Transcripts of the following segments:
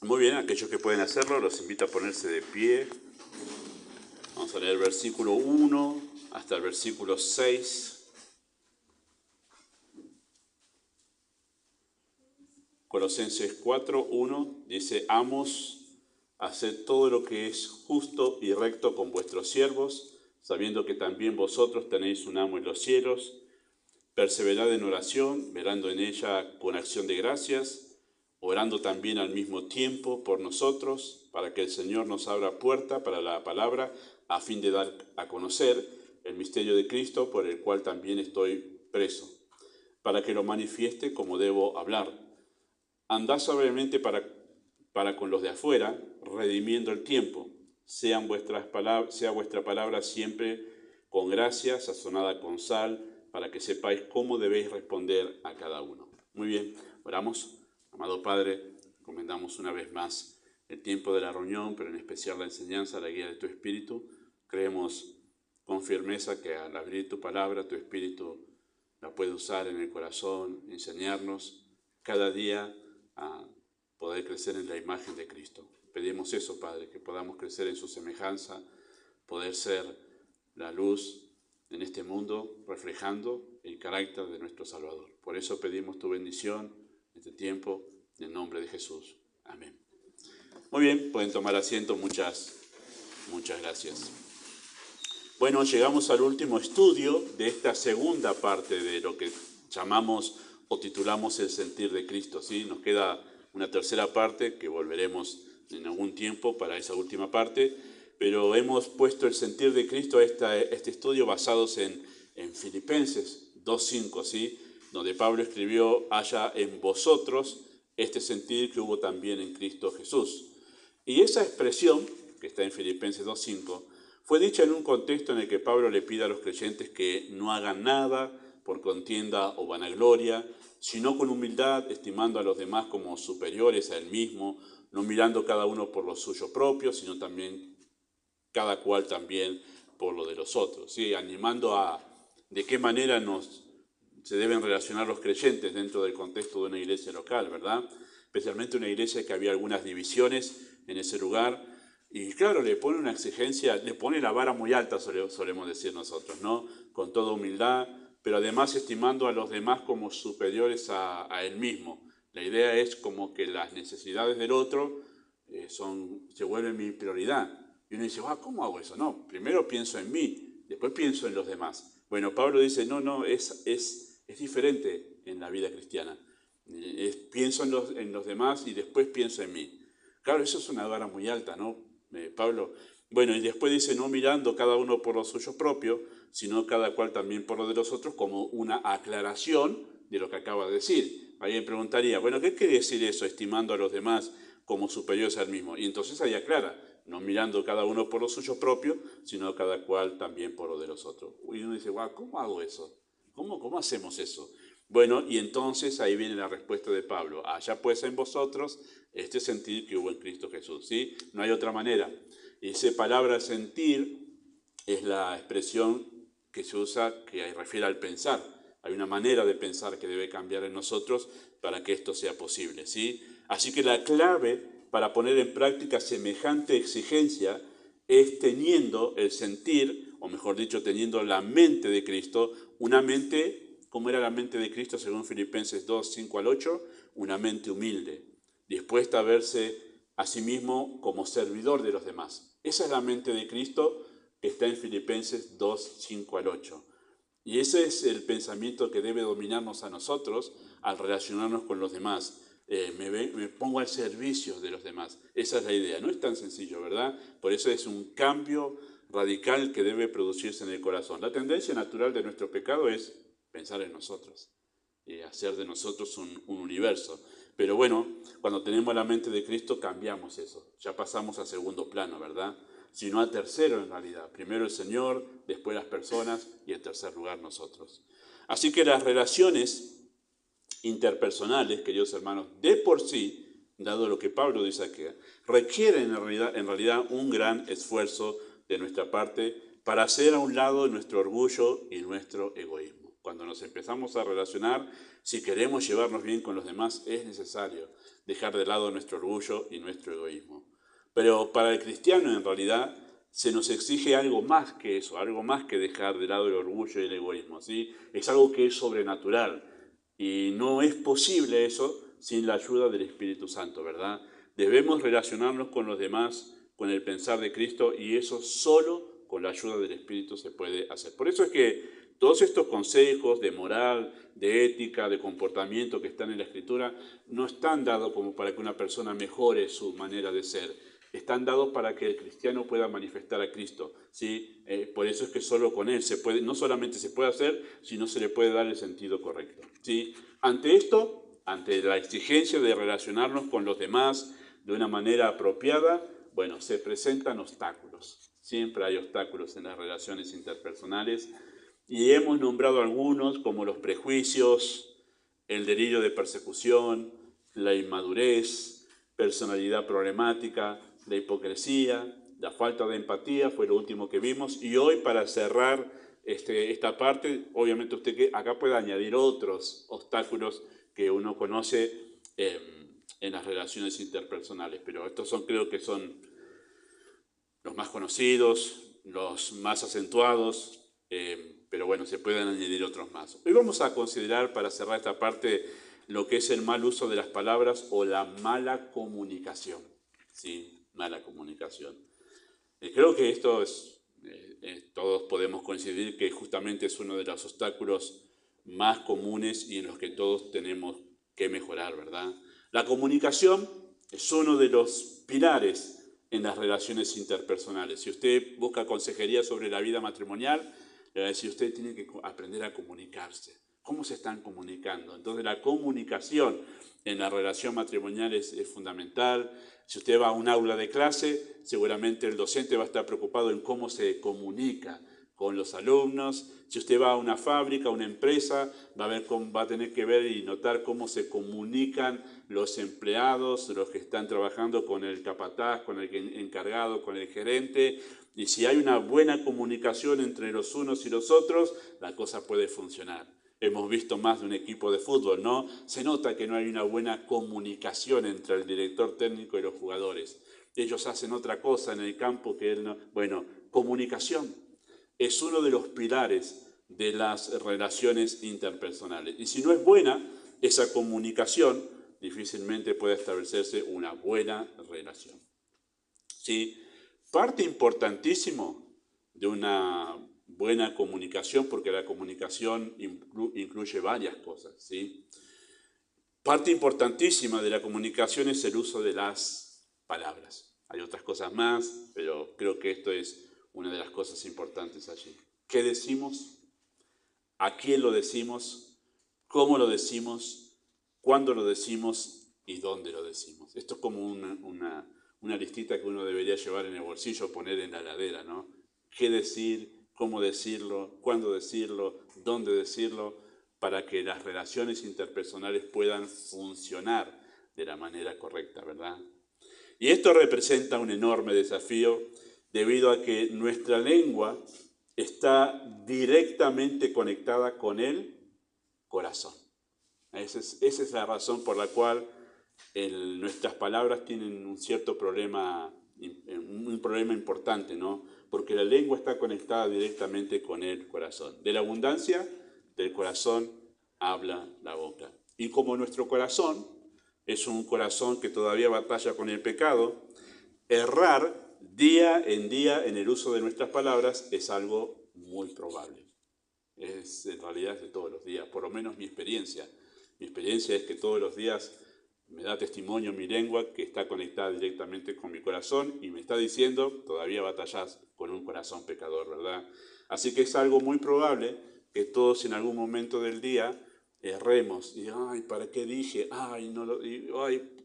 Muy bien, aquellos que pueden hacerlo, los invito a ponerse de pie. Vamos a leer el versículo 1 hasta el versículo 6. Colosenses 4:1 dice: Amos, haced todo lo que es justo y recto con vuestros siervos, sabiendo que también vosotros tenéis un amo en los cielos. Perseverad en oración, velando en ella con acción de gracias, orando también al mismo tiempo por nosotros, para que el Señor nos abra puerta para la palabra, a fin de dar a conocer el misterio de Cristo, por el cual también estoy preso, para que lo manifieste como debo hablar. Andad sobriamente para con los de afuera, redimiendo el tiempo. Sea vuestra palabra siempre con gracia, sazonada con sal, para que sepáis cómo debéis responder a cada uno. Muy bien, oramos. Amado Padre, encomendamos una vez más el tiempo de la reunión, pero en especial la enseñanza, la guía de tu Espíritu. Creemos con firmeza que al abrir tu palabra, tu Espíritu la puede usar en el corazón, enseñarnos cada día a poder crecer en la imagen de Cristo. Pedimos eso, Padre, que podamos crecer en su semejanza, poder ser la luz en este mundo, reflejando el carácter de nuestro Salvador. Por eso pedimos tu bendición en este tiempo, en el nombre de Jesús. Amén. Muy bien, pueden tomar asiento. Muchas gracias. Bueno, llegamos al último estudio de esta segunda parte de lo que llamamos o titulamos el sentir de Cristo, ¿sí? Nos queda una tercera parte que volveremos en algún tiempo para esa última parte, pero hemos puesto el sentir de Cristo a este estudio basados en Filipenses 2:5, ¿sí? Donde Pablo escribió: haya en vosotros este sentir que hubo también en Cristo Jesús. Y esa expresión, que está en Filipenses 2:5, fue dicha en un contexto en el que Pablo le pide a los creyentes que no hagan nada por contienda o vanagloria, sino con humildad, estimando a los demás como superiores a él mismo, no mirando cada uno por lo suyo propio, sino también cada cual también por lo de los otros, ¿sí? Animando a de qué manera se deben relacionar los creyentes dentro del contexto de una iglesia local, ¿verdad? Especialmente una iglesia que había algunas divisiones en ese lugar. Y claro, le pone una exigencia, le pone la vara muy alta, solemos decir nosotros, ¿no? Con toda humildad, pero además estimando a los demás como superiores a él mismo. La idea es como que las necesidades del otro se vuelven mi prioridad. Y uno dice: ¿cómo hago eso? No, primero pienso en mí, después pienso en los demás. Bueno, Pablo dice: no, es diferente en la vida cristiana. Pienso en los demás y después pienso en mí. Claro, eso es una vara muy alta, ¿no, Pablo? Bueno, y después dice: no mirando cada uno por lo suyo propio, sino cada cual también por lo de los otros, como una aclaración de lo que acaba de decir. Alguien preguntaría: bueno, ¿qué quiere decir eso, estimando a los demás como superiores al mismo? Y entonces ahí aclara: no mirando cada uno por lo suyo propio, sino cada cual también por lo de los otros. Y uno dice: ¿cómo hago eso? ¿Cómo hacemos eso? Bueno, y entonces ahí viene la respuesta de Pablo: haya pues en vosotros este sentir que hubo en Cristo Jesús, ¿sí? No hay otra manera. Y esa palabra sentir es la expresión que se usa, que refiere al pensar. Hay una manera de pensar que debe cambiar en nosotros para que esto sea posible, ¿sí? Así que la clave para poner en práctica semejante exigencia es teniendo el sentir, o mejor dicho, teniendo la mente de Cristo, una mente, ¿cómo era la mente de Cristo según Filipenses 2:5-8? Una mente humilde, dispuesta a verse a sí mismo como servidor de los demás. Esa es la mente de Cristo que está en Filipenses 2:5-8. Y ese es el pensamiento que debe dominarnos a nosotros al relacionarnos con los demás. Me pongo al servicio de los demás. Esa es la idea. No es tan sencillo, ¿verdad? Por eso es un cambio radical que debe producirse en el corazón. La tendencia natural de nuestro pecado es pensar en nosotros y hacer de nosotros un universo. Pero bueno, cuando tenemos la mente de Cristo cambiamos eso. Ya pasamos a segundo plano, ¿verdad? Sino a tercero en realidad. Primero el Señor, después las personas y en tercer lugar nosotros. Así que las relaciones interpersonales, queridos hermanos, de por sí, dado lo que Pablo dice aquí, requieren en realidad un gran esfuerzo de nuestra parte para hacer a un lado nuestro orgullo y nuestro egoísmo. Cuando nos empezamos a relacionar, si queremos llevarnos bien con los demás, es necesario dejar de lado nuestro orgullo y nuestro egoísmo. Pero para el cristiano, en realidad, se nos exige algo más que eso, algo más que dejar de lado el orgullo y el egoísmo, ¿sí? Es algo que es sobrenatural y no es posible eso sin la ayuda del Espíritu Santo, ¿verdad? Debemos relacionarnos con los demás con el pensar de Cristo y eso solo con la ayuda del Espíritu se puede hacer. Por eso es que todos estos consejos de moral, de ética, de comportamiento que están en la Escritura no están dados como para que una persona mejore su manera de ser. Están dados para que el cristiano pueda manifestar a Cristo, ¿sí? Por eso es que solo con Él se puede, no solamente se puede hacer, sino se le puede dar el sentido correcto, ¿sí? Ante esto, ante la exigencia de relacionarnos con los demás de una manera apropiada, bueno, se presentan obstáculos. Siempre hay obstáculos en las relaciones interpersonales y hemos nombrado algunos como los prejuicios, el delirio de persecución, la inmadurez, personalidad problemática, la hipocresía, la falta de empatía, fue lo último que vimos. Y hoy, para cerrar esta parte, obviamente usted que acá puede añadir otros obstáculos que uno conoce en las relaciones interpersonales, pero estos creo que son los más conocidos, los más acentuados, pero bueno, se pueden añadir otros más. Hoy vamos a considerar, para cerrar esta parte, lo que es el mal uso de las palabras o la mala comunicación. Sí, mala comunicación. Creo que esto todos podemos coincidir que justamente es uno de los obstáculos más comunes y en los que todos tenemos que mejorar, ¿verdad? La comunicación es uno de los pilares en las relaciones interpersonales. Si usted busca consejería sobre la vida matrimonial, le va a decir, usted tiene que aprender a comunicarse. ¿Cómo se están comunicando? Entonces la comunicación en la relación matrimonial es fundamental. Si usted va a un aula de clase, seguramente el docente va a estar preocupado en cómo se comunica con los alumnos. Si usted va a una fábrica, a una empresa, va a tener que ver y notar cómo se comunican los empleados, los que están trabajando con el capataz, con el encargado, con el gerente. Y si hay una buena comunicación entre los unos y los otros, la cosa puede funcionar. Hemos visto más de un equipo de fútbol, ¿no? Se nota que no hay una buena comunicación entre el director técnico y los jugadores. Ellos hacen otra cosa en el campo que él no... Bueno, comunicación es uno de los pilares de las relaciones interpersonales. Y si no es buena esa comunicación, difícilmente puede establecerse una buena relación. ¿Sí? Parte importantísimo de una buena comunicación, porque la comunicación incluye varias cosas, ¿sí? Parte importantísima de la comunicación es el uso de las palabras. Hay otras cosas más, pero creo que esto es una de las cosas importantes allí. ¿Qué decimos? ¿A quién lo decimos? ¿Cómo lo decimos? ¿Cuándo lo decimos? ¿Y dónde lo decimos? Esto es como una listita que uno debería llevar en el bolsillo, poner en la heladera, ¿no? ¿Qué decir? ¿Cómo decirlo? ¿Cuándo decirlo? ¿Dónde decirlo? Para que las relaciones interpersonales puedan funcionar de la manera correcta, ¿verdad? Y esto representa un enorme desafío debido a que nuestra lengua está directamente conectada con el corazón. Esa es la razón por la cual nuestras palabras tienen un cierto problema, un problema importante, ¿no? Porque la lengua está conectada directamente con el corazón. De la abundancia del corazón habla la boca. Y como nuestro corazón es un corazón que todavía batalla con el pecado, errar día en el uso de nuestras palabras es algo muy probable. En realidad es de todos los días, por lo menos mi experiencia. Mi experiencia es que todos los días me da testimonio mi lengua que está conectada directamente con mi corazón y me está diciendo, todavía batallas con un corazón pecador, ¿verdad? Así que es algo muy probable que todos en algún momento del día erremos. Y, ay, ¿para qué dije? Ay,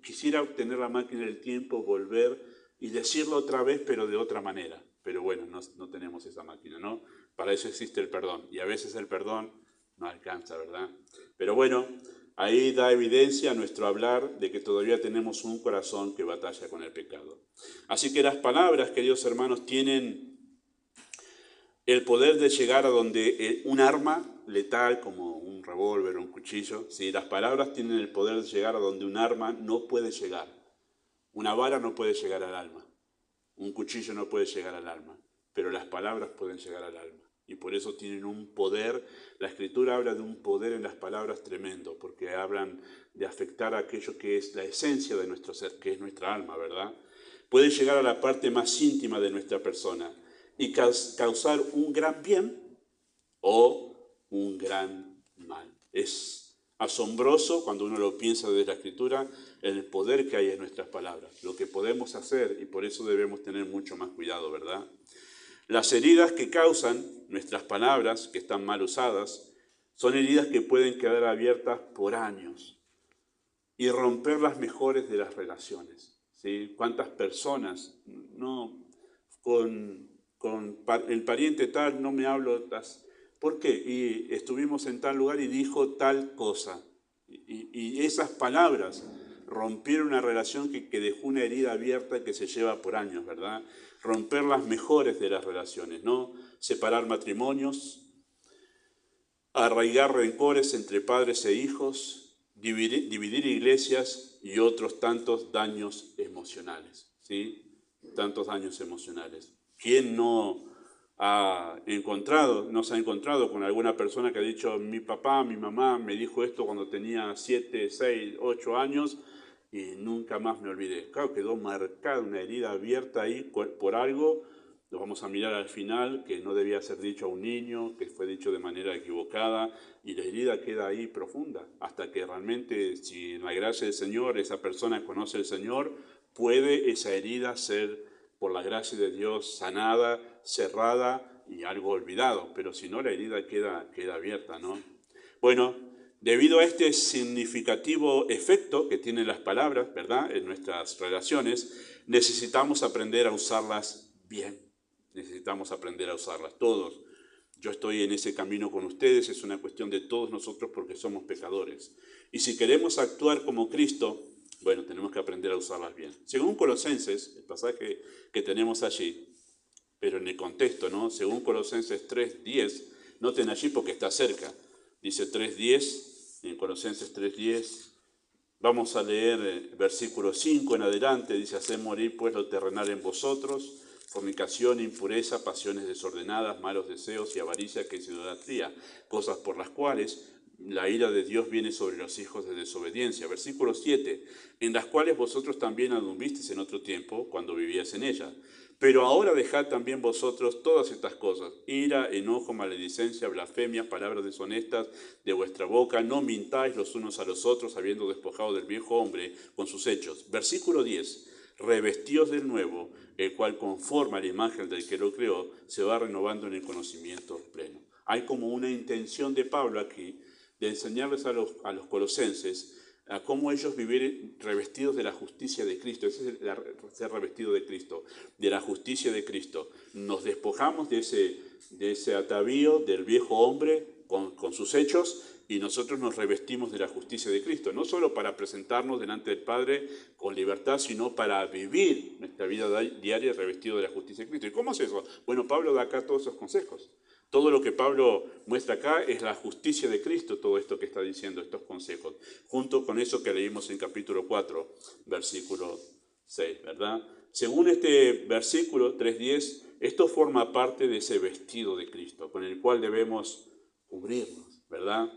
quisiera obtener la máquina del tiempo, volver y decirlo otra vez, pero de otra manera. Pero bueno, no tenemos esa máquina, ¿no? Para eso existe el perdón. Y a veces el perdón no alcanza, ¿verdad? Pero bueno, ahí da evidencia nuestro hablar de que todavía tenemos un corazón que batalla con el pecado. Así que las palabras, queridos hermanos, tienen el poder de llegar a donde un arma letal como un revólver o un cuchillo, ¿sí? Las palabras tienen el poder de llegar a donde un arma no puede llegar. Una vara no puede llegar al alma, un cuchillo no puede llegar al alma, pero las palabras pueden llegar al alma. Y por eso tienen un poder. La Escritura habla de un poder en las palabras tremendo, porque hablan de afectar a aquello que es la esencia de nuestro ser, que es nuestra alma, ¿verdad? Puede llegar a la parte más íntima de nuestra persona y causar un gran bien o un gran mal. Es asombroso cuando uno lo piensa desde la Escritura, el poder que hay en nuestras palabras, lo que podemos hacer, y por eso debemos tener mucho más cuidado, ¿verdad? Las heridas que causan nuestras palabras, que están mal usadas, son heridas que pueden quedar abiertas por años y romper las mejores de las relaciones, ¿sí? ¿Cuántas personas no con el pariente tal no me hablo? ¿Por qué? Y estuvimos en tal lugar y dijo tal cosa. Y esas palabras rompieron una relación que dejó una herida abierta que se lleva por años, ¿verdad? Romper las mejores de las relaciones, ¿no? Separar matrimonios, arraigar rencores entre padres e hijos, dividir iglesias y otros tantos daños emocionales, ¿sí? Tantos daños emocionales. ¿Quién no nos ha encontrado con alguna persona que ha dicho, mi papá, mi mamá me dijo esto cuando tenía 7, 6, 8 años y nunca más me olvidé? Claro, quedó marcada una herida abierta ahí por algo. Lo vamos a mirar al final, que no debía ser dicho a un niño, que fue dicho de manera equivocada, y la herida queda ahí profunda, hasta que realmente, si en la gracia del Señor esa persona conoce al Señor, puede esa herida ser, por la gracia de Dios, sanada, cerrada y algo olvidado, pero si no, la herida queda abierta, ¿no? Bueno, debido a este significativo efecto que tienen las palabras, ¿verdad?, en nuestras relaciones, necesitamos aprender a usarlas bien. Necesitamos aprender a usarlas todos. Yo estoy en ese camino con ustedes, es una cuestión de todos nosotros porque somos pecadores. Y si queremos actuar como Cristo, bueno, tenemos que aprender a usarlas bien. Según Colosenses, el pasaje que tenemos allí, pero en el contexto, ¿no? Según Colosenses 3:10, noten allí porque está cerca. Dice 3:10, en Colosenses 3:10, vamos a leer versículo 5 en adelante, dice, haced morir pues lo terrenal en vosotros, fornicación, impureza, pasiones desordenadas, malos deseos y avaricia, que es idolatría, cosas por las cuales la ira de Dios viene sobre los hijos de desobediencia. Versículo 7, en las cuales vosotros también anduviste en otro tiempo, cuando vivíais en ellas. Pero ahora dejad también vosotros todas estas cosas, ira, enojo, maledicencia, blasfemia, palabras deshonestas de vuestra boca, no mintáis los unos a los otros, habiendo despojado del viejo hombre con sus hechos. Versículo 10, revestíos del nuevo, el cual conforme a la imagen del que lo creó, se va renovando en el conocimiento pleno. Hay como una intención de Pablo aquí, de enseñarles a los colosenses a cómo ellos vivir revestidos de la justicia de Cristo. Ese es ser revestido de Cristo, de la justicia de Cristo. Nos despojamos de ese atavío del viejo hombre con sus hechos y nosotros nos revestimos de la justicia de Cristo, no solo para presentarnos delante del Padre con libertad, sino para vivir nuestra vida diaria revestido de la justicia de Cristo. ¿Y cómo es eso? Bueno, Pablo da acá todos esos consejos. Todo lo que Pablo muestra acá es la justicia de Cristo, todo esto que está diciendo, estos consejos, junto con eso que leímos en capítulo 4, versículo 6, ¿verdad? Según este versículo 3:10, esto forma parte de ese vestido de Cristo, con el cual debemos cubrirnos, ¿verdad?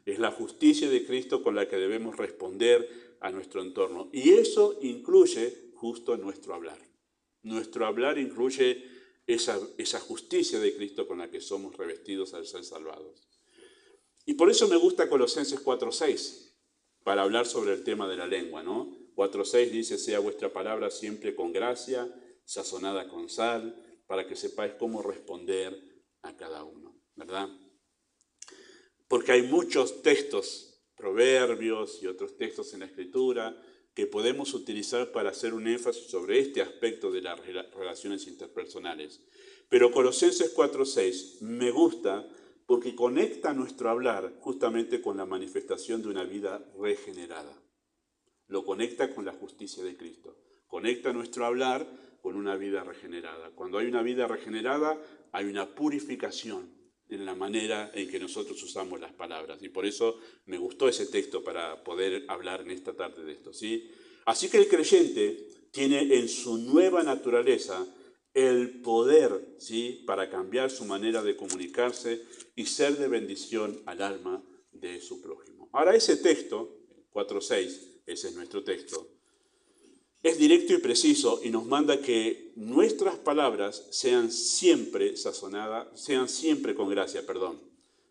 Es la justicia de Cristo con la que debemos responder a nuestro entorno. Y eso incluye justo nuestro hablar. Nuestro hablar incluye esa justicia de Cristo con la que somos revestidos al ser salvados. Y por eso me gusta Colosenses 4:6, para hablar sobre el tema de la lengua, ¿no? 4:6 dice, sea vuestra palabra siempre con gracia, sazonada con sal, para que sepáis cómo responder a cada uno, ¿verdad? Porque hay muchos textos, proverbios y otros textos en la Escritura, que podemos utilizar para hacer un énfasis sobre este aspecto de las relaciones interpersonales. Pero Colosenses 4:6 me gusta porque conecta nuestro hablar justamente con la manifestación de una vida regenerada. Lo conecta con la justicia de Cristo. Conecta nuestro hablar con una vida regenerada. Cuando hay una vida regenerada, hay una purificación en la manera en que nosotros usamos las palabras. Y por eso me gustó ese texto para poder hablar en esta tarde de esto, ¿sí? Así que el creyente tiene en su nueva naturaleza el poder, ¿sí?, para cambiar su manera de comunicarse y ser de bendición al alma de su prójimo. Ahora, ese texto, 4:6, ese es nuestro texto, es directo y preciso y nos manda que nuestras palabras sean siempre sazonadas, sean siempre con gracia,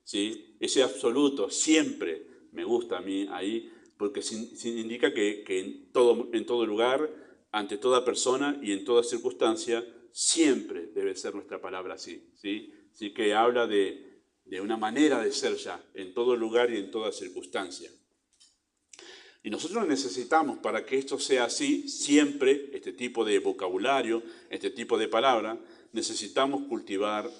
¿sí? Ese absoluto, siempre, me gusta a mí ahí, porque indica que en todo lugar, ante toda persona y en toda circunstancia, siempre debe ser nuestra palabra así, ¿sí? Así que habla de una manera de ser ya, en todo lugar y en toda circunstancia. Y nosotros necesitamos, para que esto sea así, siempre, este tipo de vocabulario, este tipo de palabra, necesitamos cultivar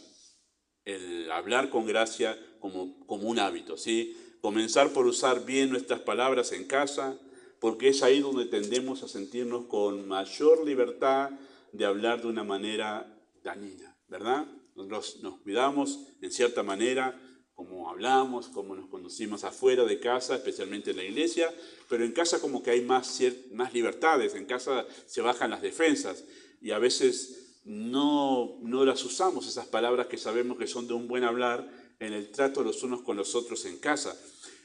el hablar con gracia como un hábito, ¿sí? Comenzar por usar bien nuestras palabras en casa, porque es ahí donde tendemos a sentirnos con mayor libertad de hablar de una manera dañina, ¿verdad? Nosotros nos cuidamos en cierta manera, cómo hablamos, cómo nos conducimos afuera de casa, especialmente en la iglesia, pero en casa como que hay más libertades, en casa se bajan las defensas y a veces no las usamos, esas palabras que sabemos que son de un buen hablar en el trato los unos con los otros en casa.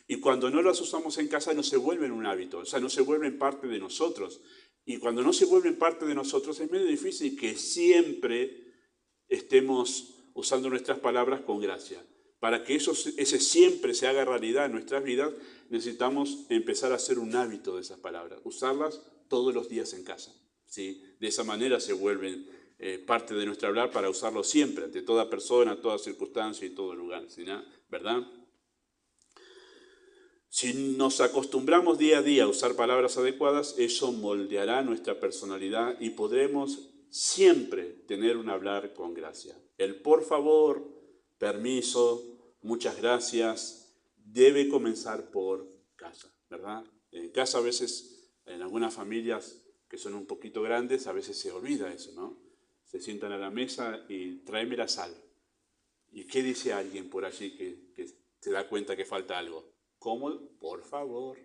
Y cuando no las usamos en casa no se vuelven un hábito, o sea, no se vuelven parte de nosotros. Y cuando no se vuelven parte de nosotros es medio difícil que siempre estemos usando nuestras palabras con gracia. Para que ese siempre se haga realidad en nuestras vidas, necesitamos empezar a hacer un hábito de esas palabras, usarlas todos los días en casa, ¿sí? De esa manera se vuelven parte de nuestro hablar para usarlo siempre, ante toda persona, toda circunstancia y todo lugar, ¿sí? ¿Verdad? Si nos acostumbramos día a día a usar palabras adecuadas, eso moldeará nuestra personalidad y podremos siempre tener un hablar con gracia. El por favor, permiso, muchas gracias, debe comenzar por casa, ¿verdad? En casa a veces, en algunas familias que son un poquito grandes, a veces se olvida eso, ¿no? Se sientan a la mesa y tráeme la sal. ¿Y qué dice alguien por allí que se da cuenta que falta algo? ¿Cómo? Por favor.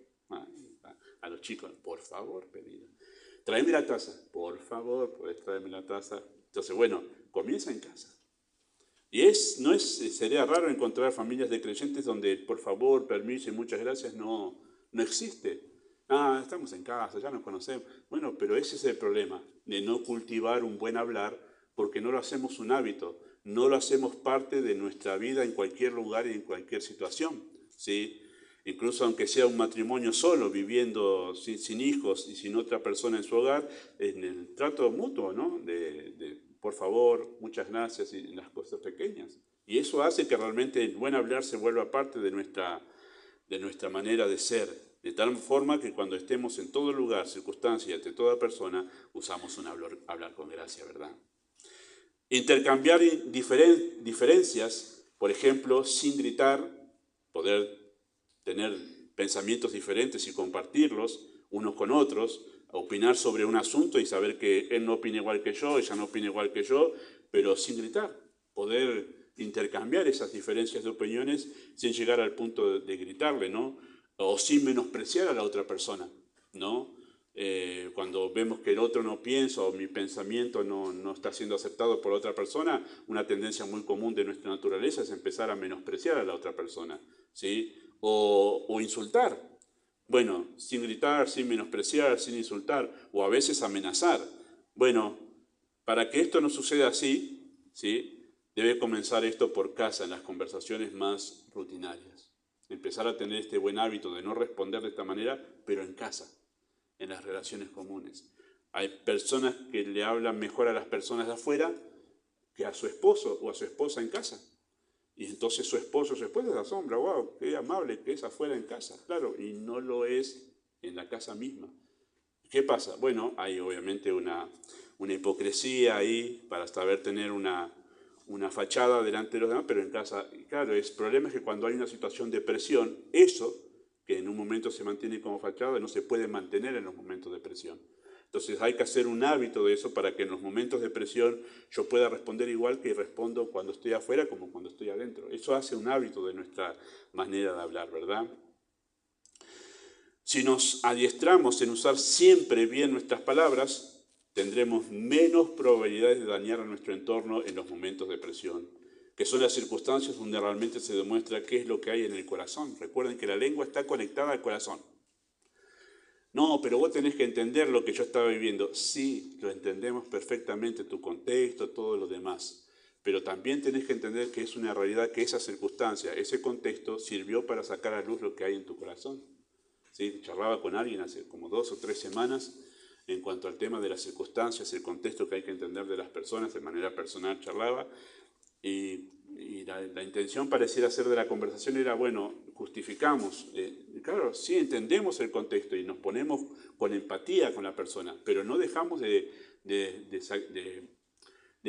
A los chicos, por favor, pedido. Tráeme la taza. Por favor, puedes traerme la taza. Entonces, bueno, comienza en casa. Y sería raro encontrar familias de creyentes donde por favor, permiso y muchas gracias no existe. Estamos en casa, ya nos conocemos. Bueno, pero ese es el problema, de no cultivar un buen hablar porque no lo hacemos un hábito, no lo hacemos parte de nuestra vida en cualquier lugar y en cualquier situación, ¿sí? Incluso aunque sea un matrimonio solo, viviendo sin hijos y sin otra persona en su hogar, en el trato mutuo, ¿no? De por favor, muchas gracias y las cosas pequeñas. Y eso hace que realmente el buen hablar se vuelva parte de nuestra manera de ser, de tal forma que cuando estemos en todo lugar, circunstancia, ante toda persona, usamos un hablar con gracia, ¿verdad? Intercambiar diferencias, por ejemplo, sin gritar, poder tener pensamientos diferentes y compartirlos unos con otros, opinar sobre un asunto y saber que él no opina igual que yo, ella no opina igual que yo, pero sin gritar, poder intercambiar esas diferencias de opiniones sin llegar al punto de gritarle, ¿no? O sin menospreciar a la otra persona, ¿no? Cuando vemos que el otro no piensa o mi pensamiento no está siendo aceptado por otra persona, una tendencia muy común de nuestra naturaleza es empezar a menospreciar a la otra persona, ¿sí? O insultar. Bueno, sin gritar, sin menospreciar, sin insultar, o a veces amenazar. Bueno, para que esto no suceda así, ¿sí? Debe comenzar esto por casa, en las conversaciones más rutinarias. Empezar a tener este buen hábito de no responder de esta manera, pero en casa, en las relaciones comunes. Hay personas que le hablan mejor a las personas de afuera que a su esposo o a su esposa en casa. Y entonces su esposo se asombra, wow, qué amable que es afuera en casa. Claro, y no lo es en la casa misma. ¿Qué pasa? Bueno, hay obviamente una hipocresía ahí para saber tener una fachada delante de los demás, pero en casa, claro, el problema es que cuando hay una situación de presión, eso, que en un momento se mantiene como fachada, no se puede mantener en los momentos de presión. Entonces hay que hacer un hábito de eso para que en los momentos de presión yo pueda responder igual que respondo cuando estoy afuera como cuando estoy adentro. Eso hace un hábito de nuestra manera de hablar, ¿verdad? Si nos adiestramos en usar siempre bien nuestras palabras, tendremos menos probabilidades de dañar a nuestro entorno en los momentos de presión, que son las circunstancias donde realmente se demuestra qué es lo que hay en el corazón. Recuerden que la lengua está conectada al corazón. No, pero vos tenés que entender lo que yo estaba viviendo. Sí, lo entendemos perfectamente, tu contexto, todo lo demás. Pero también tenés que entender que es una realidad que esa circunstancia, ese contexto, sirvió para sacar a luz lo que hay en tu corazón. ¿Sí? Charlaba con alguien hace como 2 o 3 semanas en cuanto al tema de las circunstancias, el contexto que hay que entender de las personas, de manera personal charlaba, y la intención pareciera ser de la conversación era, bueno, justificamos, claro, sí entendemos el contexto y nos ponemos con empatía con la persona, pero no dejamos de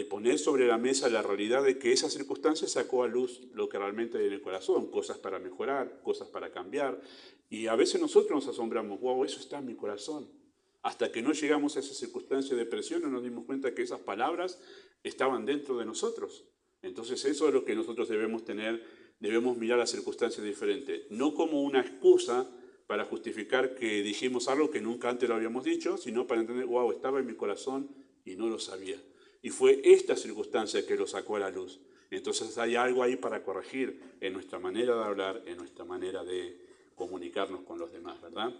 poner sobre la mesa la realidad de que esa circunstancia sacó a luz lo que realmente hay en el corazón, cosas para mejorar, cosas para cambiar, y a veces nosotros nos asombramos, wow, eso está en mi corazón. Hasta que no llegamos a esa circunstancia de presión no nos dimos cuenta que esas palabras estaban dentro de nosotros. Entonces eso es lo que nosotros debemos tener, debemos mirar las circunstancias diferentes, no como una excusa para justificar que dijimos algo que nunca antes lo habíamos dicho, sino para entender, wow, estaba en mi corazón y no lo sabía. Y fue esta circunstancia que lo sacó a la luz. Entonces hay algo ahí para corregir en nuestra manera de hablar, en nuestra manera de comunicarnos con los demás, ¿verdad?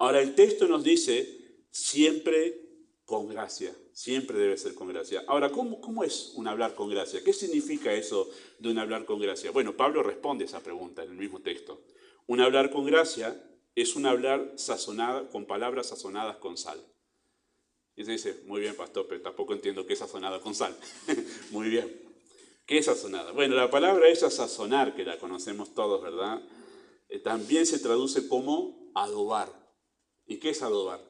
Ahora el texto nos dice siempre con gracia, siempre debe ser con gracia. Ahora, ¿cómo es un hablar con gracia? ¿Qué significa eso de un hablar con gracia? Bueno, Pablo responde esa pregunta en el mismo texto. Un hablar con gracia es un hablar sazonado, con palabras sazonadas con sal. Y se dice, muy bien, pastor, pero tampoco entiendo qué es sazonada con sal. Muy bien. ¿Qué es sazonada? Bueno, la palabra es sazonar, que la conocemos todos, ¿verdad? También se traduce como adobar. ¿Y qué es adobar?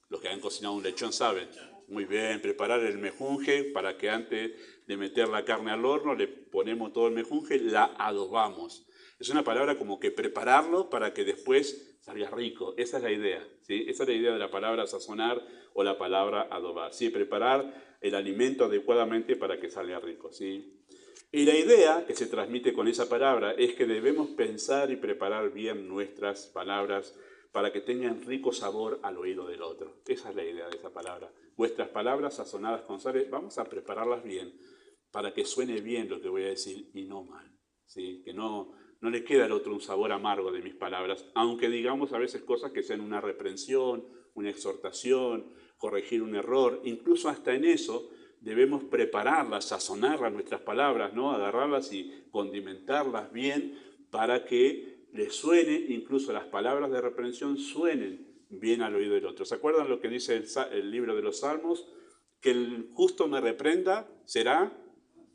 Los que han cocinado un lechón saben. Muy bien, preparar el mejunje para que antes de meter la carne al horno le ponemos todo el mejunje, la adobamos. Es una palabra como que prepararlo para que después salga rico. Esa es la idea, ¿sí? Esa es la idea de la palabra sazonar o la palabra adobar, ¿sí? Preparar el alimento adecuadamente para que salga rico, ¿sí? Y la idea que se transmite con esa palabra es que debemos pensar y preparar bien nuestras palabras para que tengan rico sabor al oído del otro. Esa es la idea de esa palabra. Vuestras palabras sazonadas con sal, vamos a prepararlas bien para que suene bien lo que voy a decir y no mal, ¿sí? Que no le quede al otro un sabor amargo de mis palabras, aunque digamos a veces cosas que sean una reprensión, una exhortación, corregir un error, incluso hasta en eso debemos prepararlas, sazonarlas nuestras palabras, ¿no? Agarrarlas y condimentarlas bien para que les suene, incluso las palabras de reprensión suenen bien al oído del otro. ¿Se acuerdan lo que dice el libro de los Salmos? Que el justo me reprenda será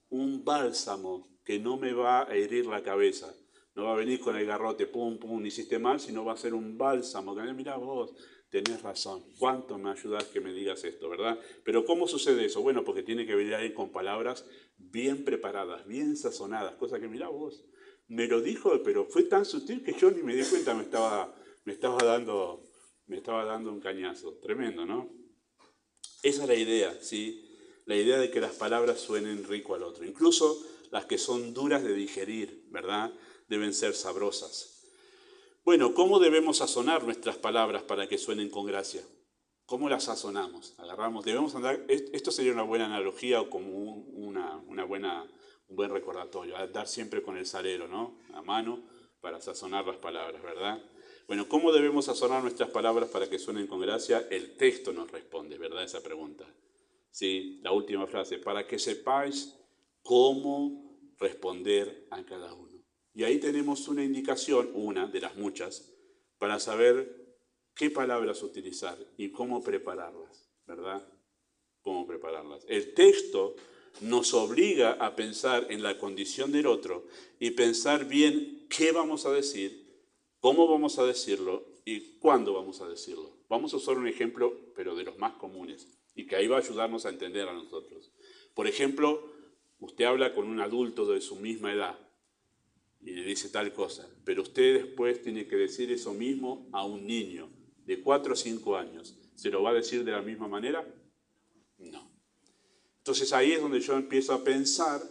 un bálsamo que no me va a herir la cabeza. No va a venir con el garrote, pum, pum, hiciste mal, sino va a ser un bálsamo. Que mirá vos, tenés razón. ¿Cuánto me ayudas que me digas esto, verdad? Pero ¿cómo sucede eso? Bueno, porque tiene que venir ahí con palabras bien preparadas, bien sazonadas. Cosa que mirá vos, me lo dijo, pero fue tan sutil que yo ni me di cuenta, me estaba dando un cañazo. Tremendo, ¿no? Esa es la idea, ¿sí? La idea de que las palabras suenen rico al otro. Incluso las que son duras de digerir, ¿verdad? Deben ser sabrosas. Bueno, ¿cómo debemos sazonar nuestras palabras para que suenen con gracia? ¿Cómo las sazonamos? Agarramos, debemos andar, esto sería una buena analogía o como un buen recordatorio, andar siempre con el salero, ¿no? A mano para sazonar las palabras, ¿verdad? Bueno, ¿cómo debemos sazonar nuestras palabras para que suenen con gracia? El texto nos responde, ¿verdad? Esa pregunta. Sí, la última frase, para que sepáis cómo responder a cada uno. Y ahí tenemos una indicación, una de las muchas, para saber qué palabras utilizar y cómo prepararlas, ¿verdad? Cómo prepararlas. El texto nos obliga a pensar en la condición del otro y pensar bien qué vamos a decir, cómo vamos a decirlo y cuándo vamos a decirlo. Vamos a usar un ejemplo, pero de los más comunes, y que ahí va a ayudarnos a entender a nosotros. Por ejemplo, usted habla con un adulto de su misma edad y le dice tal cosa, pero usted después tiene que decir eso mismo a un niño de 4 o 5 años, ¿se lo va a decir de la misma manera? No. Entonces ahí es donde yo empiezo a pensar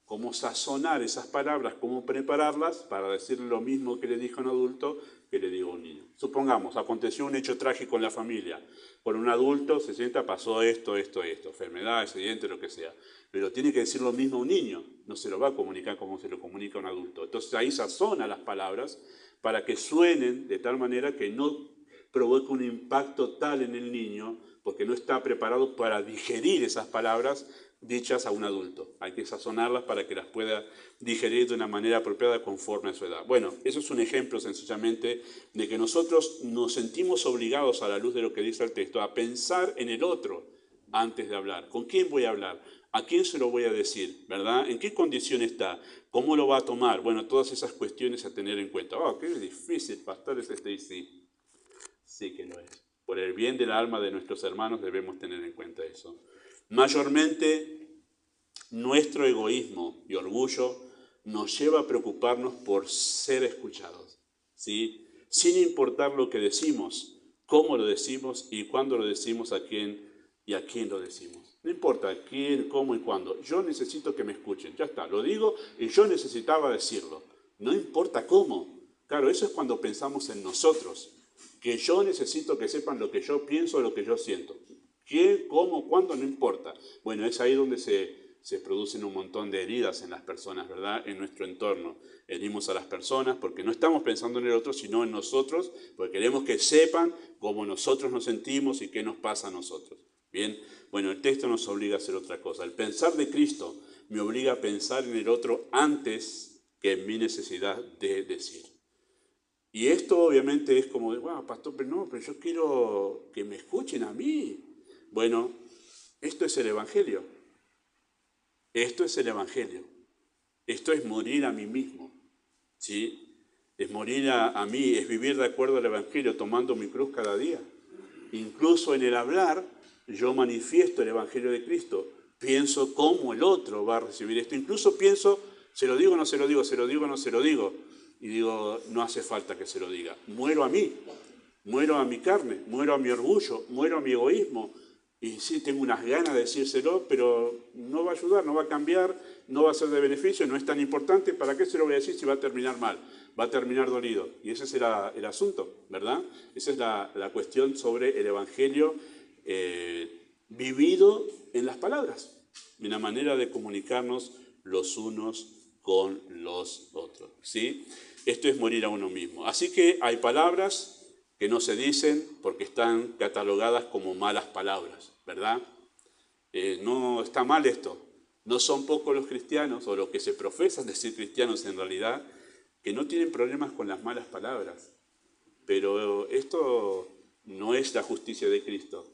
cómo sazonar esas palabras, cómo prepararlas para decirle lo mismo que le dijo a un adulto que le digo a un niño. Supongamos, aconteció un hecho trágico en la familia. Con un adulto se sienta, pasó esto, enfermedad, accidente, lo que sea. Pero tiene que decir lo mismo a un niño. No se lo va a comunicar como se lo comunica a un adulto. Entonces ahí sazona las palabras para que suenen de tal manera que no provoque un impacto tal en el niño, porque no está preparado para digerir esas palabras dichas a un adulto. Hay que sazonarlas para que las pueda digerir de una manera apropiada conforme a su edad. Bueno, eso es un ejemplo sencillamente de que nosotros nos sentimos obligados, a la luz de lo que dice el texto, a pensar en el otro antes de hablar. ¿Con quién voy a hablar? ¿A quién se lo voy a decir? ¿Verdad? ¿En qué condición está? ¿Cómo lo va a tomar? Bueno, todas esas cuestiones a tener en cuenta. ¡Oh, qué difícil, pastor, es este! Y sí, sí que lo es. Por el bien del alma de nuestros hermanos debemos tener en cuenta eso. Mayormente, nuestro egoísmo y orgullo nos lleva a preocuparnos por ser escuchados, ¿sí? Sin importar lo que decimos, cómo lo decimos y cuándo lo decimos, a quién y a quién lo decimos. No importa quién, cómo y cuándo. Yo necesito que me escuchen. Ya está, lo digo y yo necesitaba decirlo. No importa cómo. Claro, eso es cuando pensamos en nosotros. Que yo necesito que sepan lo que yo pienso, lo que yo siento. ¿Quién, cómo, cuándo? No importa. Bueno, es ahí donde se producen un montón de heridas en las personas, ¿verdad? En nuestro entorno. Herimos a las personas porque no estamos pensando en el otro, sino en nosotros, porque queremos que sepan cómo nosotros nos sentimos y qué nos pasa a nosotros. Bien, bueno, el texto nos obliga a hacer otra cosa. El pensar de Cristo me obliga a pensar en el otro antes que en mi necesidad de decir. Y esto obviamente es como, bueno, pastor, pero yo quiero que me escuchen a mí. Bueno, esto es el Evangelio. Esto es el Evangelio. Esto es morir a mí mismo. ¿Sí? Es morir a mí, es vivir de acuerdo al Evangelio, tomando mi cruz cada día. Incluso en el hablar, yo manifiesto el Evangelio de Cristo. Pienso cómo el otro va a recibir esto. Incluso pienso, ¿se lo digo o no se lo digo? ¿Se lo digo o no se lo digo? Y digo, no hace falta que se lo diga. Muero a mí, muero a mi carne, muero a mi orgullo, muero a mi egoísmo. Y sí, tengo unas ganas de decírselo, pero no va a ayudar, no va a cambiar, no va a ser de beneficio, no es tan importante. ¿Para qué se lo voy a decir si va a terminar mal? Va a terminar dolido. Y ese es el asunto, ¿verdad? Esa es la cuestión sobre el Evangelio vivido en las palabras, en la manera de comunicarnos los unos con los otros, ¿sí? Esto es morir a uno mismo. Así que hay palabras que no se dicen porque están catalogadas como malas palabras, ¿verdad? No está mal esto. No son pocos los cristianos, o los que se profesan decir cristianos en realidad, que no tienen problemas con las malas palabras. Pero esto no es la justicia de Cristo.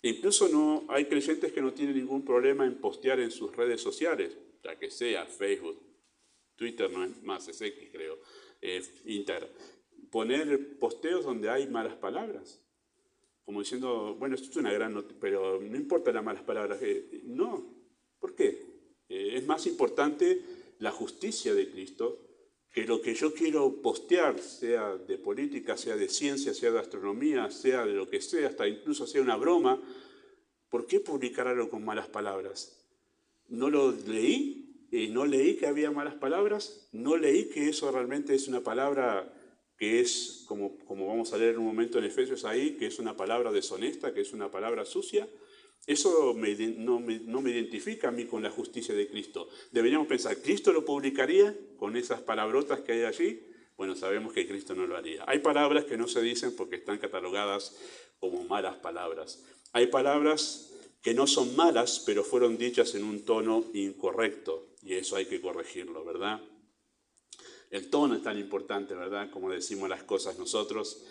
Incluso no hay creyentes que no tienen ningún problema en postear en sus redes sociales, la que sea, Facebook, Twitter no es más, es X creo, Instagram. Poner posteos donde hay malas palabras. Como diciendo, bueno, esto es una gran noticia, pero no importa las malas palabras. No, ¿por qué? Es más importante la justicia de Cristo que lo que yo quiero postear, sea de política, sea de ciencia, sea de astronomía, sea de lo que sea, hasta incluso sea una broma. ¿Por qué publicar algo con malas palabras? ¿No lo leí? ¿No leí que había malas palabras? ¿No leí que eso realmente es una palabra que es, como vamos a leer en un momento en Efesios ahí, que es una palabra deshonesta, que es una palabra sucia? Eso no me identifica a mí con la justicia de Cristo. Deberíamos pensar, ¿Cristo lo publicaría con esas palabrotas que hay allí? Bueno, sabemos que Cristo no lo haría. Hay palabras que no se dicen porque están catalogadas como malas palabras. Hay palabras que no son malas, pero fueron dichas en un tono incorrecto, y eso hay que corregirlo, ¿verdad? El tono es tan importante, ¿verdad? Como decimos las cosas nosotros,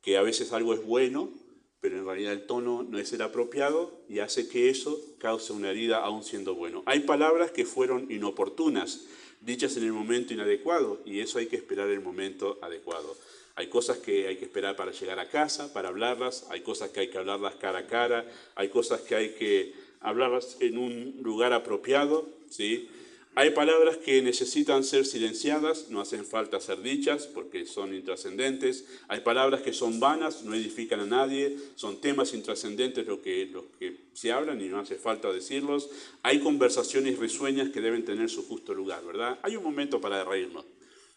que a veces algo es bueno, pero en realidad el tono no es el apropiado y hace que eso cause una herida aún siendo bueno. Hay palabras que fueron inoportunas, dichas en el momento inadecuado, y eso hay que esperar el momento adecuado. Hay cosas que hay que esperar para llegar a casa, para hablarlas, hay cosas que hay que hablarlas cara a cara, hay cosas que hay que hablarlas en un lugar apropiado, ¿sí? Hay palabras que necesitan ser silenciadas, no hacen falta ser dichas porque son intrascendentes. Hay palabras que son vanas, no edifican a nadie, son temas intrascendentes los que se hablan y no hace falta decirlos. Hay conversaciones risueñas que deben tener su justo lugar, ¿verdad? Hay un momento para reírnos,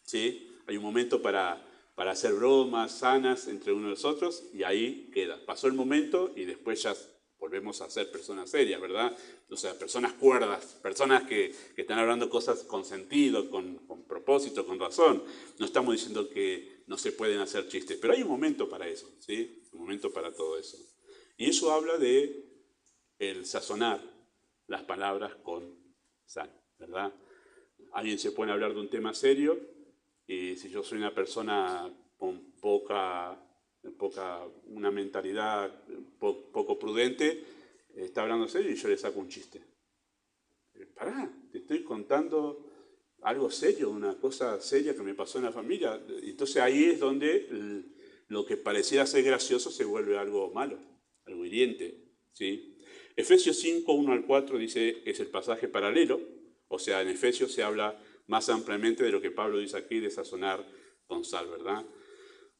¿sí? Hay un momento para hacer bromas sanas entre uno y los otros y ahí queda. Pasó el momento y después ya volvemos a ser personas serias, ¿verdad? O sea, personas cuerdas, personas que están hablando cosas con sentido, con propósito, con razón. No estamos diciendo que no se pueden hacer chistes, pero hay un momento para eso, ¿sí? Un momento para todo eso. Y eso habla de el sazonar las palabras con sal, ¿verdad? Alguien se pone a hablar de un tema serio y si yo soy una persona con una mentalidad poco prudente, está hablando serio y yo le saco un chiste. Pará, te estoy contando algo serio, una cosa seria que me pasó en la familia. Entonces ahí es donde lo que pareciera ser gracioso se vuelve algo malo, algo hiriente, ¿sí? Efesios 5, 1 al 4 dice, es el pasaje paralelo, o sea, en Efesios se habla más ampliamente de lo que Pablo dice aquí de sazonar con sal, ¿verdad?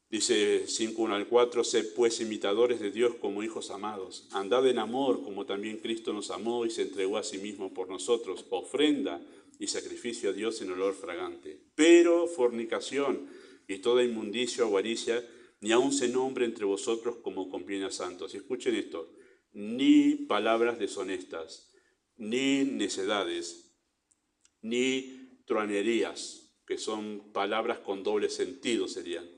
Dice 5, 1 al 4, sed pues imitadores de Dios como hijos amados. Andad en amor como también Cristo nos amó y se entregó a sí mismo por nosotros, ofrenda y sacrificio a Dios en olor fragante. Pero fornicación y toda inmundicia o avaricia, ni aun se nombre entre vosotros como conviene a santos. Y escuchen esto, ni palabras deshonestas, ni necedades, ni truanerías, que son palabras con doble sentido serían.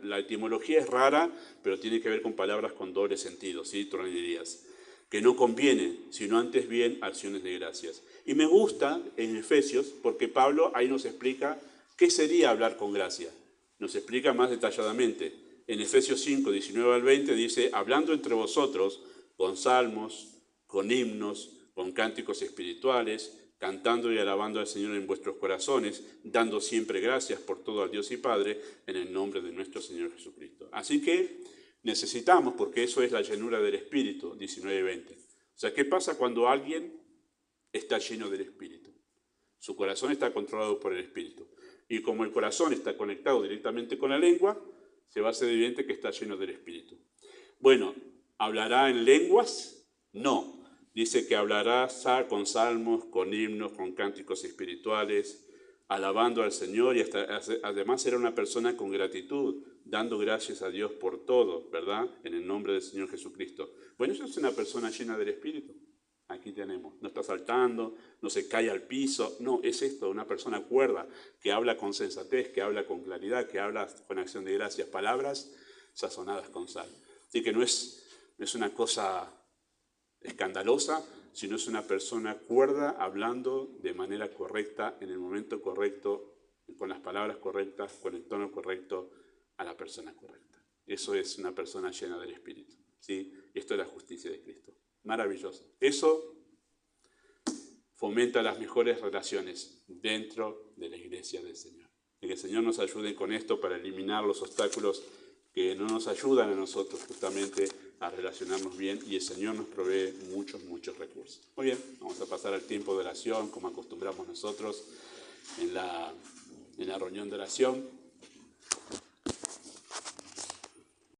La etimología es rara, pero tiene que ver con palabras con doble sentido, ¿sí? Truanerías. Que no conviene, sino antes bien acciones de gracias. Y me gusta en Efesios, porque Pablo ahí nos explica qué sería hablar con gracia. Nos explica más detalladamente. En Efesios 5, 19 al 20 dice, hablando entre vosotros con salmos, con himnos, con cánticos espirituales, cantando y alabando al Señor en vuestros corazones, dando siempre gracias por todo al Dios y Padre, en el nombre de nuestro Señor Jesucristo. Así que necesitamos, porque eso es la llenura del Espíritu, 19 y 20. O sea, ¿qué pasa cuando alguien está lleno del Espíritu? Su corazón está controlado por el Espíritu. Y como el corazón está conectado directamente con la lengua, se va a hacer evidente que está lleno del Espíritu. Bueno, ¿hablará en lenguas? No. Dice que hablará con salmos, con himnos, con cánticos espirituales, alabando al Señor y además era una persona con gratitud, dando gracias a Dios por todo, ¿verdad? En el nombre del Señor Jesucristo. Bueno, eso es una persona llena del Espíritu. Aquí tenemos, no está saltando, no se cae al piso, no, es esto, una persona cuerda, que habla con sensatez, que habla con claridad, que habla con acción de gracias, palabras sazonadas con sal. Así que no es una cosa escandalosa, sino es una persona cuerda hablando de manera correcta, en el momento correcto, con las palabras correctas, con el tono correcto, a la persona correcta. Eso es una persona llena del Espíritu, ¿sí? Y esto es la justicia de Cristo. Maravilloso. Eso fomenta las mejores relaciones dentro de la iglesia del Señor. Y que el Señor nos ayude con esto para eliminar los obstáculos que no nos ayudan a nosotros justamente a relacionarnos bien y el Señor nos provee muchos recursos. Muy bien, vamos a pasar al tiempo de oración como acostumbramos nosotros en la reunión de oración.